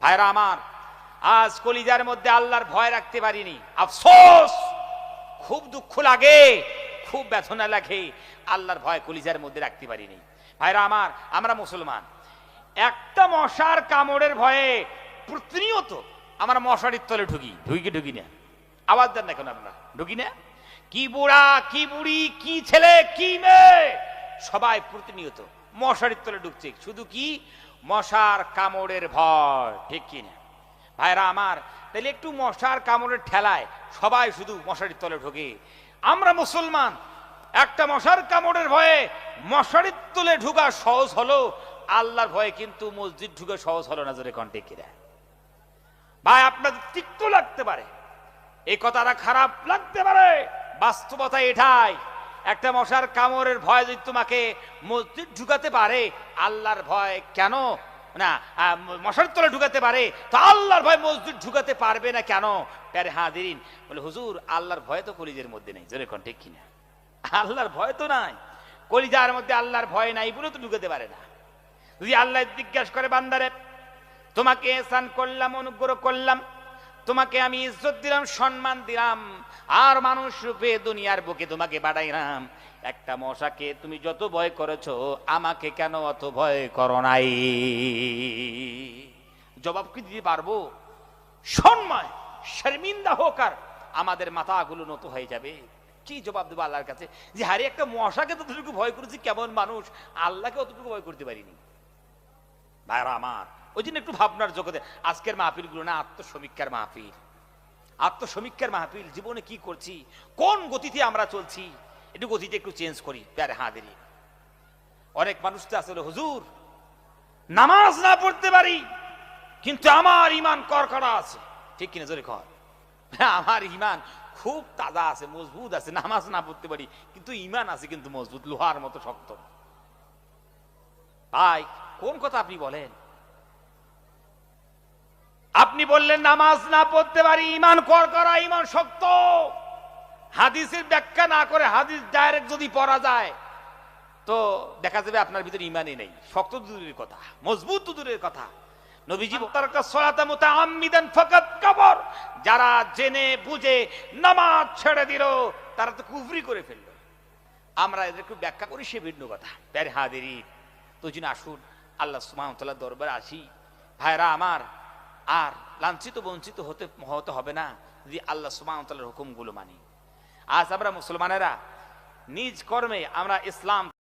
ভাইরা আমার, আজ কলিজার মধ্যে আল্লাহর ভয় রাখতে পারিনি, আফসোস, খুব দুঃখ লাগে, খুব ব্যথনা লাগে, আল্লাহর ভয় কলিজার মধ্যে রাখতে পারিনি। ভাইরা আমার, আমরা মুসলমান, একটা মশার কামড়ের ভয়ে প্রতিনিয়ত আমরা মশারির তলে ঢুকি না? আওয়াজ দেন না কেন আপনারা? ঢুকি না? কি বুড়া, কি বুড়ি, কি ছেলে, কি মেয়ে, সবাই প্রতিনিয়ত মশারির তলে ঢুকছে, শুধু কি মশার কামড়ের ভয়, ঠিক কিনা? ভাইরা আমার, তাহলে একটু মশার কামড়ের ঠেলায় সবাই শুধু মশারির তলে ঢোকে। আমরা মুসলমান, একটা মশার কামড়ের ভয়ে মশারির তলে ঢুকা সহজ হলো, আল্লাহর ভয়ে কিন্তু মসজিদ ঢুকে সহজ হলো না। জোরে কণ্ঠে কিরা? ভাই, আপনাদের তিক্ত লাগতে পারে, এই কথাটা খারাপ লাগতে পারে, বাস্তবতা এটাই। একটা মশার কামড়ের ভয় যদি তোমাকে মসজিদ ঢুকাতে পারে, আল্লাহর ভয় কেন না মশার তলে ঢুকাতে পারে, তো আল্লাহর ভয় মসজিদ ঢুকাতে পারবে না কেন? প্যারে হাজিরিন, বলে হুজুর আল্লাহর ভয় তো কলিজার মধ্যে নেই। জোরে কণ্ঠে কিনা? আল্লাহর ভয় তো নাই, কলিজার মধ্যে আল্লাহর ভয় নাই বলে তো ঢুকাতে পারে না। যদি আল্লাহ জিজ্ঞাসা করে, বান্দারে তোমাকে এহসান করলাম, অনুগ্রহ করলাম, তোমাকে আমি ইজ্জত দিলাম, সম্মান দিলাম, আর মানুষ রূপে দুনিয়ার বুকে তোমাকে বাড়াইলাম, একটা মশাকে তুমি যত ভয় করেছো, আমাকে কেন অত ভয় করো নাই? জবাব কি দিতে পারবো? সম্মান শর্মিন্দা হোক, আর আমাদের মাথাগুলো নত হয়ে যাবে। কি জবাব দেবো আল্লাহর কাছে? যে হারে, একটা মশাকে ততটুকু ভয় করেছি, কেমন মানুষ আল্লাহকে অতটুকু ভয় করতে পারিনি। ভাইরা আমার, ওই জন্য একটু ভাবনার জগতে আজকের মাহফিল গুলো না আত্মসমীক্ষার মাহফিল, আত্মসমীক্ষার মাহফিল। জীবনে কি করছি, কোন গতিতে আমরা চলছি, একটু গতিতে একটু চেঞ্জ করি। প্যারে হাজিরি, অনেক মানুষ তো আসলে হুজুর নামাজ না পড়তে পারি, কিন্তু আমার ইমান করকড়া আছে, ঠিক কিনা? জোরে কর। আমার ইমান খুব তাজা আছে, মজবুত আছে, নামাজ না পড়তে পারি কিন্তু ইমান আছে কিন্তু মজবুত, লোহার মতো শক্ত। ভাই, কোন কথা আপনি বলেন? আপনি বললেন নামাজ না পড়তে পারি, ইমান করকড়া, ইমান শক্ত। হাদিসের ব্যাখ্যা না করে হাদিস ডাইরেক্ট যদি পড়া যায়, তো দেখা যাবে আপনার ভিতরে ইমানই নেই। শক্ত দূরের কথা, মজবুত দূরের কথা। নবীজি তারাকা সালাতা মুতাআম্মিদান ফাকাত কাফার, যারা জেনে বুঝে নামাজ ছেড়ে দিল, তারা তো কুফরি করে ফেললো। আমরা এদেরকে ব্যাখ্যা করি, সে ভিন্ন কথা। প্যারে হাজিরিন, তো যিনি আসুন আল্লাহ সুবহানাহু ওয়া তাআলার দরবারে আসি। ভাইরা আমার, আর লাঞ্ছিত বঞ্চিত হতে হবে না যদি আল্লাহ সুবহানাহু ওয়া তাআলার হুকুমগুলো মানি। আজ আমরা মুসলমানেরা নিজ কর্মে আমরা ইসলাম